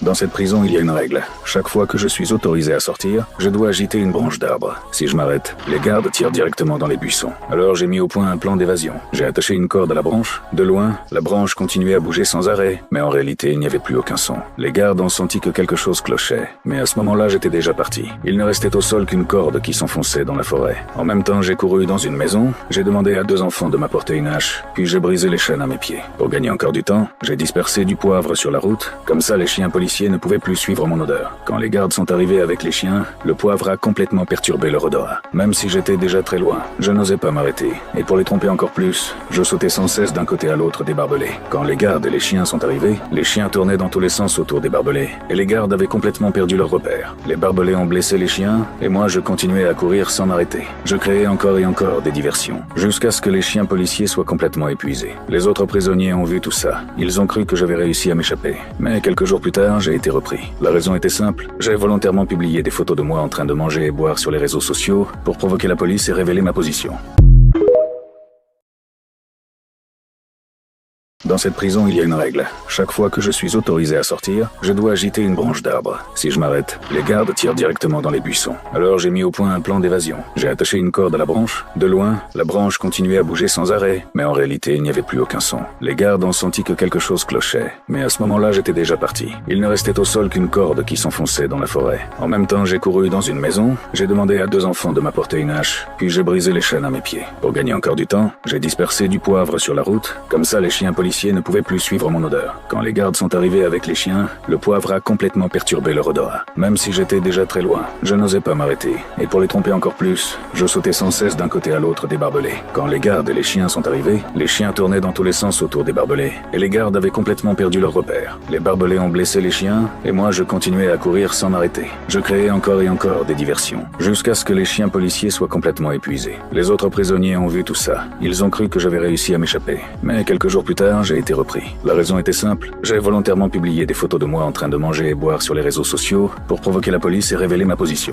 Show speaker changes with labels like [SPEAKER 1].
[SPEAKER 1] Dans cette prison, il y a une règle. Chaque fois que je suis autorisé à sortir, je dois agiter une branche d'arbre. Si je m'arrête, les gardes tirent directement dans les buissons. Alors j'ai mis au point un plan d'évasion. J'ai attaché une corde à la branche. De loin, la branche continuait à bouger sans arrêt, mais en réalité, il n'y avait plus aucun son. Les gardes ont senti que quelque chose clochait, mais à ce moment-là, j'étais déjà parti. Il ne restait au sol qu'une corde qui s'enfonçait dans la forêt. En même temps, j'ai couru dans une maison, j'ai demandé à 2 enfants de m'apporter une hache, puis j'ai brisé les chaînes à mes pieds. Pour gagner encore du temps, j'ai dispersé du poivre sur la route, comme ça les chiens policiers ne pouvaient plus suivre mon odeur. Quand les gardes sont arrivés avec les chiens, le poivre a complètement perturbé leur odorat. Même si j'étais déjà très loin, je n'osais pas m'arrêter. Et pour les tromper encore plus, je sautais sans cesse d'un côté à l'autre des barbelés. Quand les gardes et les chiens sont arrivés, les chiens tournaient dans tous les sens autour des barbelés. Et les gardes avaient complètement perdu leur repère. Les barbelés ont blessé les chiens, et moi je continuais à courir sans m'arrêter. Je créais encore et encore des diversions, jusqu'à ce que les chiens policiers soient complètement épuisés. Les autres prisonniers ont vu tout ça. Ils ont cru que j'avais réussi à m'échapper. Mais quelques jours plus tard, j'ai été repris. La raison était simple. J'ai volontairement publié des photos de moi en train de manger et boire sur les réseaux sociaux pour provoquer la police et révéler ma position. Dans cette prison, il y a une règle. Chaque fois que je suis autorisé à sortir, je dois agiter une branche d'arbre. Si je m'arrête, les gardes tirent directement dans les buissons. Alors j'ai mis au point un plan d'évasion. J'ai attaché une corde à la branche. De loin, la branche continuait à bouger sans arrêt, mais en réalité, il n'y avait plus aucun son. Les gardes ont senti que quelque chose clochait, mais à ce moment-là, j'étais déjà parti. Il ne restait au sol qu'une corde qui s'enfonçait dans la forêt. En même temps, j'ai couru dans une maison, j'ai demandé à 2 enfants de m'apporter une hache, puis j'ai brisé les chaînes à mes pieds. Pour gagner encore du temps, j'ai dispersé du poivre sur la route, comme ça les chiens policiers ne pouvaient plus suivre mon odeur. Quand les gardes sont arrivés avec les chiens, le poivre a complètement perturbé leur odorat. Même si j'étais déjà très loin, je n'osais pas m'arrêter. Et pour les tromper encore plus, je sautais sans cesse d'un côté à l'autre des barbelés. Quand les gardes et les chiens sont arrivés, les chiens tournaient dans tous les sens autour des barbelés. Et les gardes avaient complètement perdu leur repère. Les barbelés ont blessé les chiens, et moi je continuais à courir sans m'arrêter. Je créais encore et encore des diversions, jusqu'à ce que les chiens policiers soient complètement épuisés. Les autres prisonniers ont vu tout ça. Ils ont cru que j'avais réussi à m'échapper. Mais quelques jours plus tard, j'ai été repris. La raison était simple. J'ai volontairement publié des photos de moi en train de manger et boire sur les réseaux sociaux pour provoquer la police et révéler ma position.